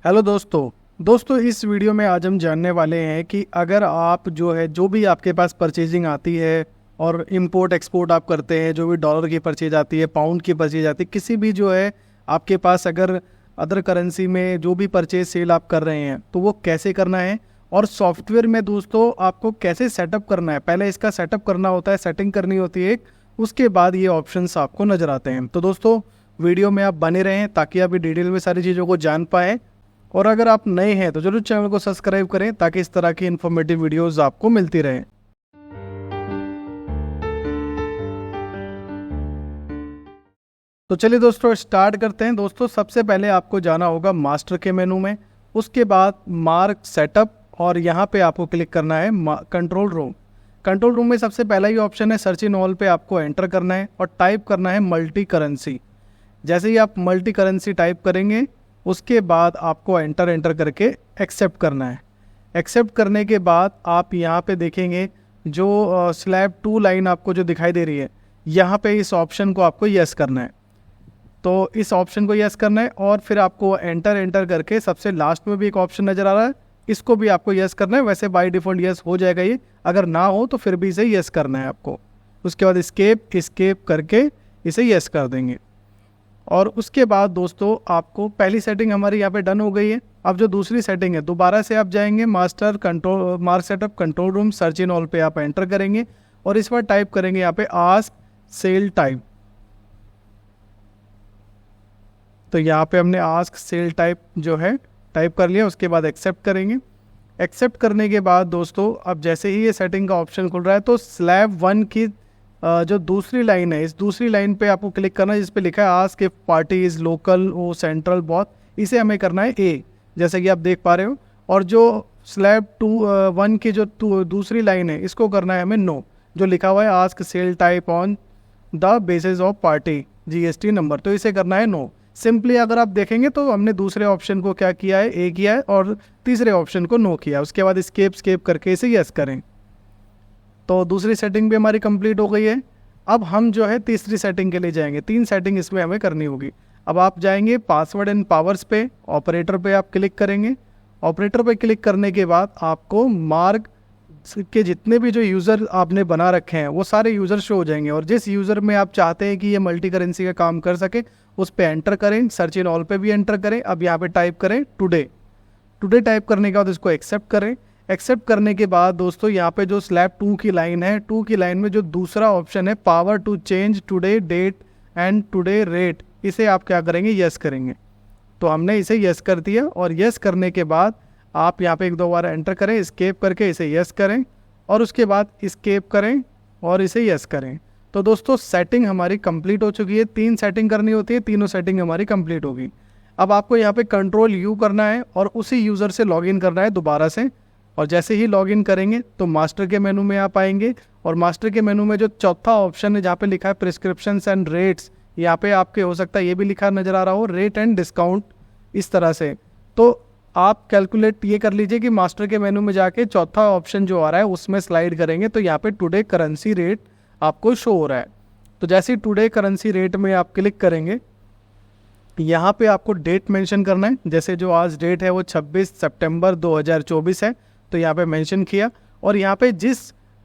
Hello दोस्तों इस video में आज हम जानने वाले हैं कि अगर आप जो भी आपके पास परचेजिंग आती है और इंपोर्ट एक्सपोर्ट आप करते हैं, जो भी डॉलर की परचेज आती है, पाउंड की परचेज आती है, किसी भी आपके पास अगर अदर करेंसी में जो भी परचेज सेल आप कर रहे हैं तो वो कैसे करना है और सॉफ्टवेयर में दोस्तों आपको कैसे सेटअप करना है। पहले इसका सेटअप करना होता है, सेटिंग करनी होती है, उसके बाद ये ऑप्शंस आपको नज़र आते हैं। तो दोस्तों वीडियो में आप बने रहें ताकि आप डिटेल में सारी चीज़ों को जान पाएँ। और अगर आप नए हैं तो जरूर चैनल को सब्सक्राइब करें ताकि इस तरह की इन्फॉर्मेटिव वीडियोस आपको मिलती रहें। तो चलिए दोस्तों स्टार्ट करते हैं। दोस्तों सबसे पहले आपको जाना होगा मास्टर के मेनू में, उसके बाद मार्क सेटअप और यहाँ पे आपको क्लिक करना है कंट्रोल रूम। कंट्रोल रूम में सबसे पहला ही ऑप्शन है सर्च इन ऑल पे आपको एंटर करना है और टाइप करना है मल्टी करेंसी। जैसे ही आप मल्टी करेंसी टाइप करेंगे उसके बाद आपको एंटर करके एक्सेप्ट करना है। एक्सेप्ट करने के बाद आप यहाँ पे देखेंगे जो स्लैब 2 लाइन आपको जो दिखाई दे रही है, यहाँ पे इस ऑप्शन को आपको यस करना है। तो इस ऑप्शन को यस करना है और फिर आपको एंटर करके सबसे लास्ट में भी एक ऑप्शन नज़र आ रहा है, इसको भी आपको यस करना है। वैसे बाय डिफ़ॉल्ट यस हो जाएगा ये, अगर ना हो तो फिर भी इसे यस करना है आपको। उसके बाद स्केप करके इसे यस कर देंगे। और उसके बाद दोस्तों आपको पहली सेटिंग हमारी यहाँ पे डन हो गई है। अब जो दूसरी सेटिंग है, दोबारा से आप जाएंगे mark setup control room search in all पे आप एंटर करेंगे और इस बार टाइप करेंगे यहाँ पे आस्क सेल टाइप। तो यहाँ पे हमने आस्क सेल टाइप जो है टाइप कर लिया। उसके बाद एक्सेप्ट करेंगे। एक्सेप्ट करने के बाद दोस्तों अब जैसे ही ये सेटिंग का ऑप्शन खुल रहा है तो स्लैब 1 की जो दूसरी लाइन है, इस दूसरी लाइन पे आपको क्लिक करना है जिस पे लिखा है ask if party is local or central both. इसे हमें करना है ए, जैसे कि आप देख पा रहे हो। और जो स्लैब 1 की जो दूसरी लाइन है इसको करना है हमें नो, जो लिखा हुआ है ask sale type on the basis of party GST number, तो इसे करना है नो। सिंपली अगर आप देखेंगे तो हमने दूसरे ऑप्शन को क्या किया है, ए किया है, और तीसरे ऑप्शन को नो किया। उसके बाद स्केप करके इसे यस करें। तो दूसरी सेटिंग भी हमारी कंप्लीट हो गई है। अब हम जो है तीसरी सेटिंग के लिए जाएंगे। 3 सेटिंग इसमें हमें करनी होगी। अब आप जाएंगे पासवर्ड एंड पावर्स पे, ऑपरेटर पे आप क्लिक करेंगे। ऑपरेटर पे क्लिक करने के बाद आपको मार्क के जितने भी जो यूज़र आपने बना रखे हैं वो सारे यूज़र शो हो जाएंगे। और जिस यूज़र में आप चाहते हैं कि ये मल्टी करेंसी का काम कर सके उस पर एंटर करें। सर्च इन ऑल पे भी एंटर करें। अब यहाँ पे टाइप करें टुडे टाइप करने के बाद इसको एक्सेप्ट करें। एक्सेप्ट करने के बाद दोस्तों यहाँ पे जो स्लैब 2 की लाइन है, 2 की लाइन में जो दूसरा ऑप्शन है power to change today date and today rate, इसे आप क्या करेंगे, यस करेंगे। तो हमने इसे यस कर दिया। और यस करने के बाद आप यहाँ पे 1-2 बार एंटर करें, स्केप करके इसे यस करें और उसके बाद स्केप करें और इसे यस करें। तो दोस्तों सेटिंग हमारी कंप्लीट हो चुकी है। 3 सेटिंग करनी होती है, तीनों सेटिंग हमारी कंप्लीट होगी। अब आपको यहाँ पे कंट्रोल यू करना है और उसी यूज़र से लॉगिन करना है दोबारा से। और जैसे ही लॉगिन करेंगे तो मास्टर के मेनू में आप आएंगे और मास्टर के मेनू में जो चौथा ऑप्शन है जहाँ पे लिखा है प्रिस्क्रिप्शंस एंड रेट्स, यहाँ पे आपके हो सकता है ये भी लिखा नज़र आ रहा हो रेट एंड डिस्काउंट, इस तरह से। तो आप कैलकुलेट ये कर लीजिए कि मास्टर के मेनू में जाके चौथा ऑप्शन जो आ रहा है उसमें स्लाइड करेंगे तो यहाँ पे टुडे करेंसी रेट आपको शो हो रहा है। तो जैसे ही टुडे करेंसी रेट में आप क्लिक करेंगे, यहाँ पे आपको डेट मेंशन करना है। जैसे जो आज डेट है वो 26 सितंबर 2024 है, तो यहाँ पे मेंशन किया। और यहाँ पे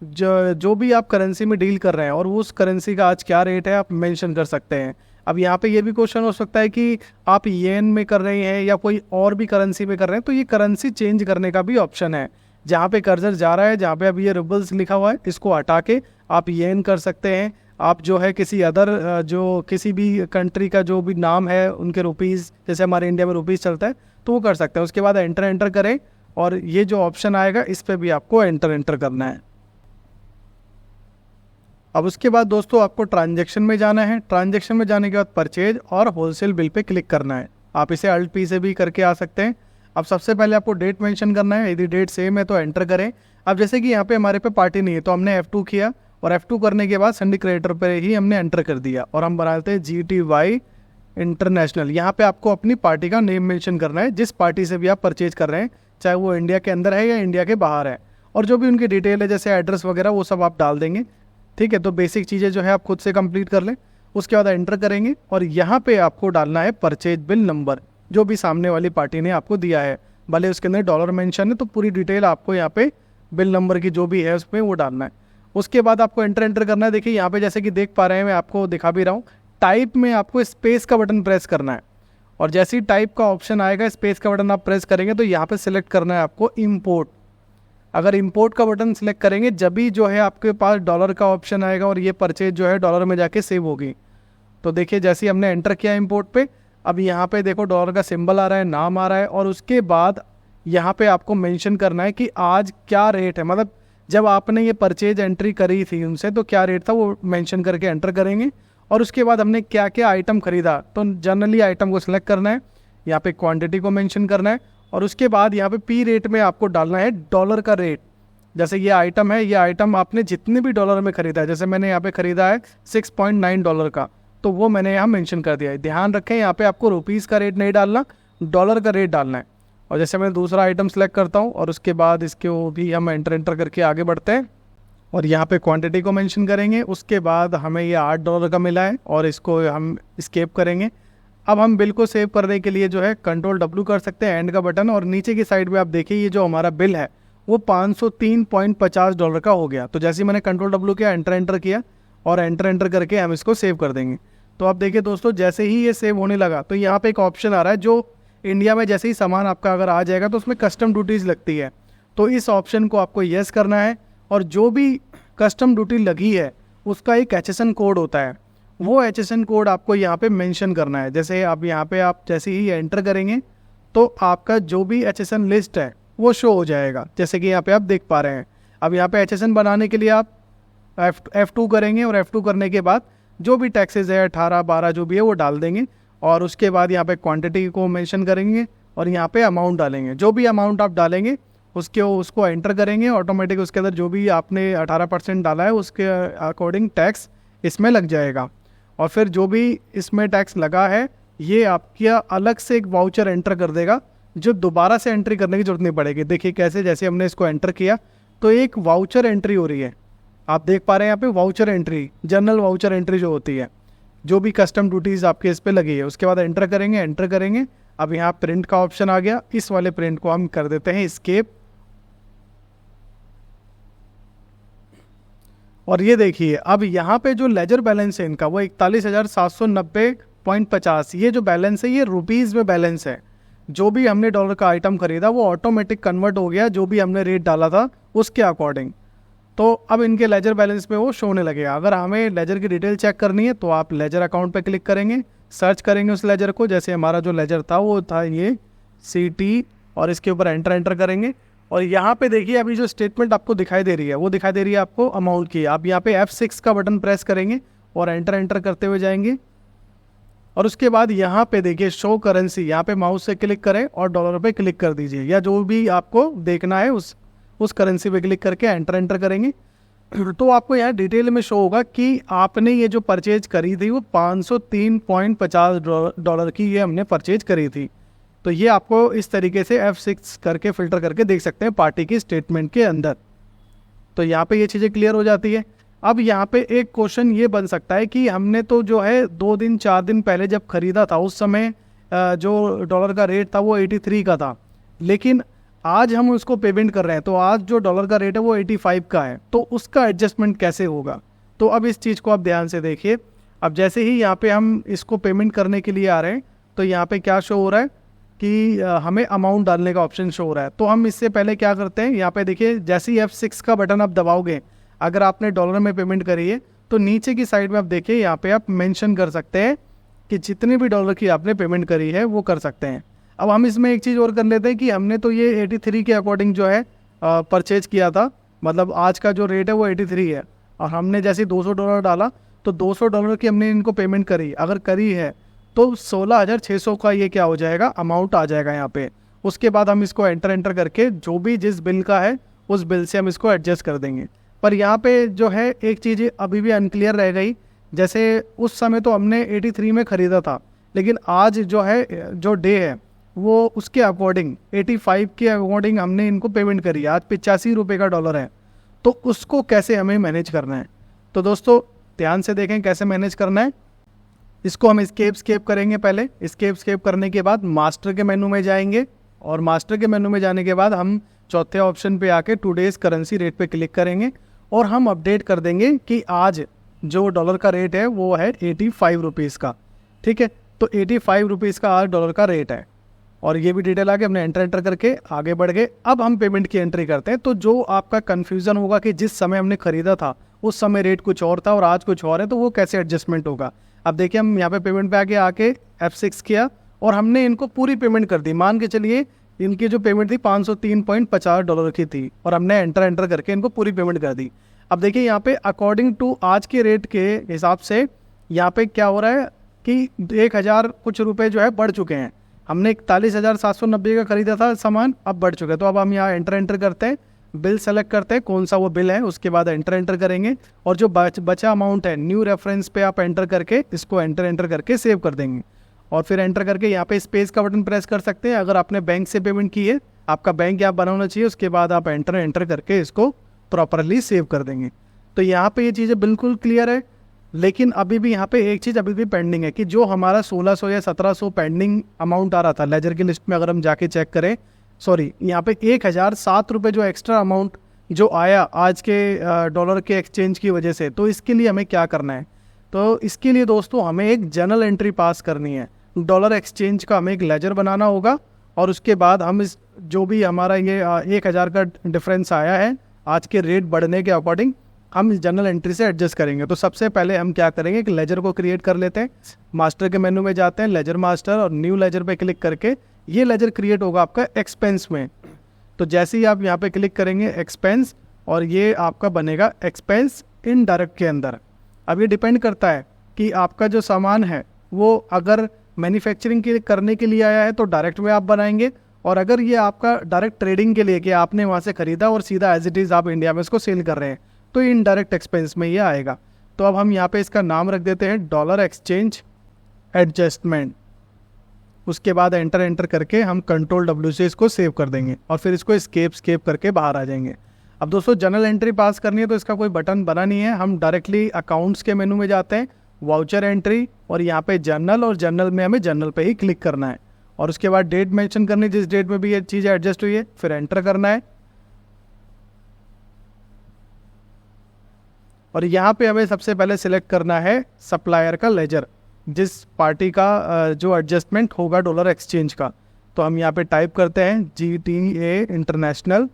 जो भी आप करेंसी में डील कर रहे हैं और उस करेंसी का आज क्या रेट है आप मेंशन कर सकते हैं। अब यहाँ पे ये भी क्वेश्चन हो सकता है कि आप येन में कर रहे हैं या कोई और भी करेंसी में कर रहे हैं, तो ये करेंसी चेंज करने का भी ऑप्शन है। जहाँ पे कर्सर जा रहा है, जहाँ पे अभी ये रूबल्स लिखा हुआ है, इसको हटा के आप येन कर सकते हैं। आप जो है किसी अदर जो किसी भी कंट्री का जो भी नाम है उनके रुपीज़, जैसे हमारे इंडिया में रुपीज़ चलता है, तो वो कर सकते हैं। उसके बाद एंटर करें और ये जो ऑप्शन आएगा इस पे भी आपको एंटर करना है। अब उसके बाद दोस्तों आपको ट्रांजैक्शन में जाना है। ट्रांजैक्शन में जाने के बाद परचेज और होलसेल बिल पे क्लिक करना है। आप इसे अल्ट पी से भी करके आ सकते हैं। अब सबसे पहले आपको डेट मेंशन करना है, यदि डेट सेम है तो एंटर करें। अब जैसे कि यहाँ पे हमारे पे पार्टी नहीं है तो हमने F2 किया और F2 करने के बाद संडे क्रेडिटर पर ही हमने एंटर कर दिया और हम बनाते हैं GTY इंटरनेशनल। यहाँ पे आपको अपनी पार्टी का नेम मेंशन करना है, जिस पार्टी से भी आप परचेज कर रहे हैं, चाहे वो इंडिया के अंदर है या इंडिया के बाहर है। और जो भी उनकी डिटेल है जैसे एड्रेस वगैरह वो सब आप डाल देंगे। ठीक है, तो बेसिक चीज़ें जो है आप खुद से कंप्लीट कर लें। उसके बाद एंटर करेंगे और यहाँ पे आपको डालना है परचेज बिल नंबर। जो भी सामने वाली पार्टी ने आपको दिया है। भले उसके अंदर डॉलर मेंशन है तो पूरी डिटेल आपको यहाँ पे बिल नंबर की जो भी है उसमें वो डालना है। उसके बाद आपको एंटर करना है। देखिए यहाँ पे जैसे कि देख पा रहे हैं, मैं आपको दिखा भी रहा हूँ, टाइप में आपको स्पेस का बटन प्रेस करना है और जैसे ही टाइप का ऑप्शन आएगा स्पेस का बटन आप प्रेस करेंगे तो यहाँ पे सिलेक्ट करना है आपको इम्पोर्ट। अगर इंपोर्ट का बटन सिलेक्ट करेंगे जब भी जो है आपके पास डॉलर का ऑप्शन आएगा और ये परचेज जो है डॉलर में जाके सेव होगी। तो देखिए जैसे ही हमने एंटर किया इंपोर्ट पे, अब यहाँ पे देखो डॉलर का सिंबल आ रहा है, नाम आ रहा है और उसके बाद यहाँ पे आपको मेंशन करना है कि आज क्या रेट है, मतलब जब आपने ये परचेज एंट्री करी थी उनसे तो क्या रेट था वो मेंशन करके एंटर करेंगे। और उसके बाद हमने क्या क्या आइटम खरीदा, तो जनरली आइटम को सिलेक्ट करना है, यहाँ पे क्वांटिटी को मेंशन करना है और उसके बाद यहाँ पे पी रेट में आपको डालना है डॉलर का रेट। जैसे ये आइटम है, ये आइटम आपने जितने भी डॉलर में खरीदा है, जैसे मैंने यहाँ पे खरीदा है 6.9 डॉलर का, तो वो मैंने यहाँ मेंशन कर दिया है। ध्यान रखें यहाँ पे आपको रुपीज़ का रेट नहीं डालना, डॉलर का रेट डालना है। और जैसे मैं दूसरा आइटम सेलेक्ट करता हूँ और उसके बाद इसको भी हम एंटर करके आगे बढ़ते हैं और यहाँ पे क्वांटिटी को मेंशन करेंगे। उसके बाद हमें ये $8 का मिला है और इसको हम स्केप करेंगे। अब हम बिल को सेव करने के लिए जो है Ctrl+W कर सकते हैं, एंड का बटन, और नीचे की साइड पे आप देखिए ये जो हमारा बिल है वो $503.50 का हो गया। तो जैसे ही मैंने Ctrl+W किया, एंटर किया और एंटर करके हम इसको सेव कर देंगे। तो आप देखिए दोस्तों जैसे ही ये सेव होने लगा तो यहाँ पे एक ऑप्शन आ रहा है, जो इंडिया में जैसे ही सामान आपका अगर आ जाएगा तो उसमें कस्टम ड्यूटीज़ लगती है, तो इस ऑप्शन को आपको येस करना है और जो भी कस्टम ड्यूटी लगी है उसका एक HSN कोड होता है, वो HSN कोड आपको यहाँ पे मेंशन करना है। जैसे अब यहाँ पे आप जैसे ही एंटर करेंगे तो आपका जो भी HSN लिस्ट है वो शो हो जाएगा, जैसे कि यहाँ पे आप देख पा रहे हैं। अब यहाँ पे HSN बनाने के लिए आप F2 करेंगे और F2 करने के बाद जो भी टैक्सेस है 18, 12 जो भी है वो डाल देंगे और उसके बाद यहाँ पे क्वांटिटी को मेंशन करेंगे और यहाँ पे अमाउंट डालेंगे। जो भी अमाउंट आप डालेंगे उसको एंटर करेंगे, ऑटोमेटिक उसके अंदर जो भी आपने 18% डाला है उसके अकॉर्डिंग टैक्स इसमें लग जाएगा। और फिर जो भी इसमें टैक्स लगा है ये आपका अलग से एक वाउचर एंटर कर देगा, जो दोबारा से एंट्री करने की जरूरत नहीं पड़ेगी। देखिए कैसे, जैसे हमने इसको एंटर किया तो एक वाउचर एंट्री हो रही है, आप देख पा रहे हैं यहाँ पे voucher entry, general voucher entry जो होती है, जो भी कस्टम ड्यूटीज़ आपके इस पे लगी है। उसके बाद एंटर करेंगे। अब यहाँ प्रिंट का ऑप्शन आ गया, इस वाले प्रिंट को हम कर देते हैं स्केप। और ये देखिए अब यहाँ पे जो लेजर बैलेंस है इनका वो 41,790.50, ये जो बैलेंस है ये रुपीज़ में बैलेंस है। जो भी हमने डॉलर का आइटम खरीदा वो ऑटोमेटिक कन्वर्ट हो गया जो भी हमने रेट डाला था उसके अकॉर्डिंग। तो अब इनके लेजर बैलेंस पे वो शो होने लगेगा। अगर हमें लेजर की डिटेल चेक करनी है तो आप लेजर अकाउंट पे क्लिक करेंगे, सर्च करेंगे उस लेजर को। जैसे हमारा जो लेजर था वो था ये CT और इसके ऊपर एंटर करेंगे और यहाँ पे देखिए अभी जो स्टेटमेंट आपको दिखाई दे रही है वो दिखाई दे रही है आपको अमाउंट की। आप यहाँ पे F6 का बटन प्रेस करेंगे और एंटर करते हुए जाएंगे और उसके बाद यहाँ पे देखिए शो करेंसी, यहाँ पे माउस से क्लिक करें और डॉलर पे क्लिक कर दीजिए या जो भी आपको देखना है उस करेंसी पे क्लिक करके एंटर करेंगे तो आपको यहाँ डिटेल में शो होगा कि आपने ये जो परचेज करी थी वो $503.50 की ये हमने परचेज करी थी। तो ये आपको इस तरीके से F6 करके फिल्टर करके देख सकते हैं पार्टी की स्टेटमेंट के अंदर। तो यहाँ पे ये चीज़ें क्लियर हो जाती है। अब यहाँ पे एक क्वेश्चन ये बन सकता है कि हमने तो जो है 2 दिन 4 दिन पहले जब खरीदा था उस समय जो डॉलर का रेट था वो 83 का था, लेकिन आज हम उसको पेमेंट कर रहे हैं तो आज जो डॉलर का रेट है वो 85 का है, तो उसका एडजस्टमेंट कैसे होगा। तो अब इस चीज़ को आप ध्यान से देखिए। अब जैसे ही यहाँ पे हम इसको पेमेंट करने के लिए आ रहे हैं तो यहाँ पे क्या शो हो रहा है कि हमें अमाउंट डालने का ऑप्शन शो हो रहा है। तो हम इससे पहले क्या करते हैं, यहाँ पे देखिए जैसे ही F6 का बटन आप दबाओगे, अगर आपने डॉलर में पेमेंट करी है तो नीचे की साइड में आप देखिए यहाँ पे आप मेंशन कर सकते हैं कि जितने भी डॉलर की आपने पेमेंट करी है वो कर सकते हैं। अब हम इसमें एक चीज़ और कर लेते हैं कि हमने तो ये 83 के अकॉर्डिंग जो है परचेज किया था, मतलब आज का जो रेट है वो 83 है और हमने जैसे $200 डाला तो $200 की हमने इनको पेमेंट करी, अगर करी है तो 16,600 का ये क्या हो जाएगा अमाउंट आ जाएगा यहाँ पे। उसके बाद हम इसको एंटर करके जो भी जिस बिल का है उस बिल से हम इसको एडजस्ट कर देंगे। पर यहाँ पे जो है एक चीज़ अभी भी अनक्लियर रह गई, जैसे उस समय तो हमने 83 में ख़रीदा था, लेकिन आज जो है जो डे है वो उसके अकॉर्डिंग 85 के अकॉर्डिंग हमने इनको पेमेंट करी है। आज 85 रुपये का डॉलर है, तो उसको कैसे हमें मैनेज करना है। तो दोस्तों ध्यान से देखें कैसे मैनेज करना है। इसको हम स्केप करेंगे। पहले स्केप करने के बाद मास्टर के मेनू में जाएंगे और मास्टर के मेनू में जाने के बाद हम चौथे ऑप्शन पे आके टुडेज करेंसी रेट पे क्लिक करेंगे और हम अपडेट कर देंगे कि आज जो डॉलर का रेट है वो है 85 रुपीज़ का। ठीक है, तो 85 रुपीज़ का आज डॉलर का रेट है और ये भी डिटेल आके हमने एंटर करके आगे बढ़ गए। अब हम पेमेंट की एंट्री करते हैं। तो जो आपका कन्फ्यूज़न होगा कि जिस समय हमने ख़रीदा था उस समय रेट कुछ और था और आज कुछ और है, तो वो कैसे एडजस्टमेंट होगा। अब देखिए, हम यहाँ पे पेमेंट पे आके F6 किया और हमने इनको पूरी पेमेंट कर दी। मान के चलिए इनकी जो पेमेंट थी 503.50 डॉलर की थी और हमने एंटर करके इनको पूरी पेमेंट कर दी। अब देखिए यहाँ पे अकॉर्डिंग टू आज के रेट के हिसाब से यहाँ पे क्या हो रहा है कि 1000 कुछ रुपए जो है बढ़ चुके हैं। हमने 41,790 का खरीदा था सामान, अब बढ़ चुका है। तो अब हम यहाँ एंटर करते हैं, बिल सेलेक्ट करते हैं कौन सा वो बिल है, उसके बाद एंटर करेंगे और जो बचा अमाउंट है न्यू रेफरेंस पे आप एंटर करके इसको एंटर करके सेव कर देंगे और फिर एंटर करके यहाँ पे स्पेस का बटन प्रेस कर सकते हैं। अगर आपने बैंक से पेमेंट की है, आपका बैंक यहाँ बना होना चाहिए, उसके बाद आप एंटर करके इसको प्रॉपरली सेव कर देंगे। तो यहाँ पे ये चीज़ें बिल्कुल क्लियर है, लेकिन अभी भी यहाँ पे एक चीज़ अभी भी पेंडिंग है कि जो हमारा 1600 या 1700 पेंडिंग अमाउंट आ रहा था लेजर की लिस्ट में, अगर हम जाके चेक करें, सॉरी यहाँ पे 1007 रुपये जो एक्स्ट्रा अमाउंट जो आया आज के डॉलर के एक्सचेंज की वजह से, तो इसके लिए हमें क्या करना है। तो इसके लिए दोस्तों हमें एक जर्नल एंट्री पास करनी है। डॉलर एक्सचेंज का हमें एक लेजर बनाना होगा और उसके बाद हम इस जो भी हमारा ये 1000 का डिफरेंस आया है आज के रेट बढ़ने के अकॉर्डिंग, हम इस जर्नल एंट्री से एडजस्ट करेंगे। तो सबसे पहले हम क्या करेंगे कि लेजर को क्रिएट कर लेते हैं। मास्टर के मेनू में जाते हैं, लेजर मास्टर और न्यू लेजर पे क्लिक करके ये लेजर क्रिएट होगा आपका एक्सपेंस में। तो जैसे ही आप यहाँ पे क्लिक करेंगे एक्सपेंस, और ये आपका बनेगा एक्सपेंस इनडायरेक्ट के अंदर। अब ये डिपेंड करता है कि आपका जो सामान है वो अगर मैन्युफैक्चरिंग के करने के लिए आया है तो डायरेक्ट में आप बनाएंगे, और अगर ये आपका डायरेक्ट ट्रेडिंग के लिए कि आपने वहाँ से ख़रीदा और सीधा एज इट इज़ आप इंडिया में इसको सेल कर रहे हैं, तो इनडायरेक्ट एक्सपेंस में ये आएगा। तो अब हम यहाँ पे इसका नाम रख देते हैं डॉलर एक्सचेंज एडजस्टमेंट। उसके बाद एंटर करके हम Ctrl+W से इसको सेव कर देंगे और फिर इसको स्केप करके बाहर आ जाएंगे। अब दोस्तों जर्नल एंट्री पास करनी है तो इसका कोई बटन बना नहीं है, हम डायरेक्टली अकाउंट्स के मेनू में जाते हैं, वाउचर एंट्री, और यहाँ पे जर्नल, और जर्नल में हमें जर्नल पे ही क्लिक करना है और उसके बाद डेट मेंशन करनी है जिस डेट में भी ये चीज़ एडजस्ट हुई है, फिर एंटर करना है। और यहाँ पे हमें सबसे पहले सिलेक्ट करना है सप्लायर का लेजर, जिस पार्टी का जो एडजस्टमेंट होगा डॉलर एक्सचेंज का। तो हम यहाँ पे टाइप करते हैं GTA इंटरनेशनल,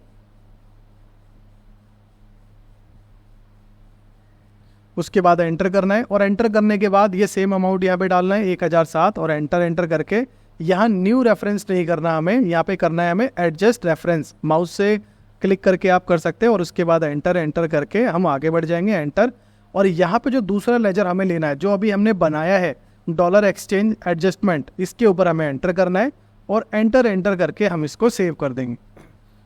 उसके बाद एंटर करना है और एंटर करने के बाद ये सेम अमाउंट यहाँ पे डालना है 1007 और एंटर करके यहाँ न्यू रेफरेंस नहीं करना, हमें यहाँ पे करना है हमें एडजस्ट रेफरेंस। माउस से क्लिक करके आप कर सकते हैं और उसके बाद एंटर करके हम आगे बढ़ जाएंगे एंटर। और यहाँ पे जो दूसरा लेजर हमें लेना है जो अभी हमने बनाया है डॉलर एक्सचेंज एडजस्टमेंट, इसके ऊपर हमें एंटर करना है और एंटर करके हम इसको सेव कर देंगे।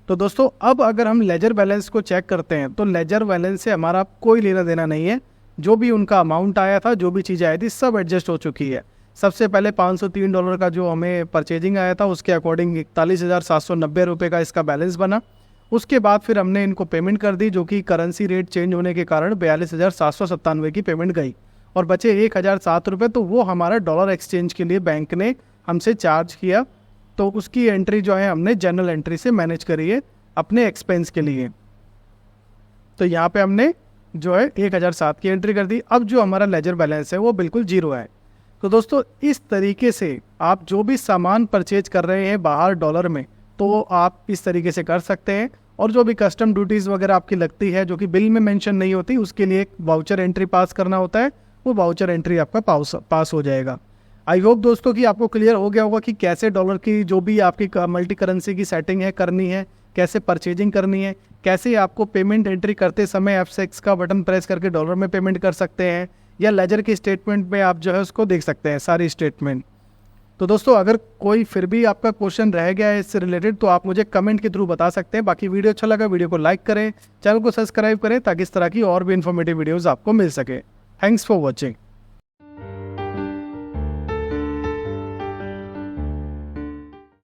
तो दोस्तों अब अगर हम लेजर बैलेंस को चेक करते हैं तो लेजर बैलेंस से हमारा कोई लेना देना नहीं है। जो भी उनका अमाउंट आया था, जो भी चीज़ें आई थी, सब एडजस्ट हो चुकी है। सबसे पहले 503 डॉलर का जो हमें परचेजिंग आया था उसके अकॉर्डिंग 41,790 रुपये का इसका बैलेंस बना। उसके बाद फिर हमने इनको पेमेंट कर दी, जो कि करेंसी रेट चेंज होने के कारण 42,797 की पेमेंट गई और बचे 1007 रुपये। तो वो हमारा डॉलर एक्सचेंज के लिए बैंक ने हमसे चार्ज किया, तो उसकी एंट्री जो है हमने जनरल एंट्री से मैनेज करी है अपने एक्सपेंस के लिए। तो यहाँ पे हमने जो है 1007 की एंट्री कर दी। अब जो हमारा लेजर बैलेंस है वो बिल्कुल जीरो है। तो दोस्तों इस तरीके से आप जो भी सामान परचेज कर रहे हैं बाहर डॉलर में, तो आप इस तरीके से कर सकते हैं। और जो भी कस्टम ड्यूटीज़ वगैरह आपकी लगती है जो कि बिल में मेंशन नहीं होती, उसके लिए एक वाउचर एंट्री पास करना होता है, वो वाउचर एंट्री आपका पास हो जाएगा। आई होप दोस्तों कि आपको क्लियर हो गया होगा कि कैसे डॉलर की जो भी आपकी मल्टी करेंसी की सेटिंग है करनी है, कैसे परचेजिंग करनी है, कैसे आपको पेमेंट एंट्री करते समय F6 का बटन प्रेस करके डॉलर में पेमेंट कर सकते हैं, या लेजर की स्टेटमेंट में आप जो है उसको देख सकते हैं सारी स्टेटमेंट। तो दोस्तों अगर कोई फिर भी आपका क्वेश्चन रह गया है इससे रिलेटेड तो आप मुझे कमेंट के थ्रू बता सकते हैं। बाकी वीडियो अच्छा लगा वीडियो को लाइक करें, चैनल को सब्सक्राइब करें ताकि इस तरह की और भी इन्फॉर्मेटिव वीडियोज़ आपको मिल सके। Thanks for watching.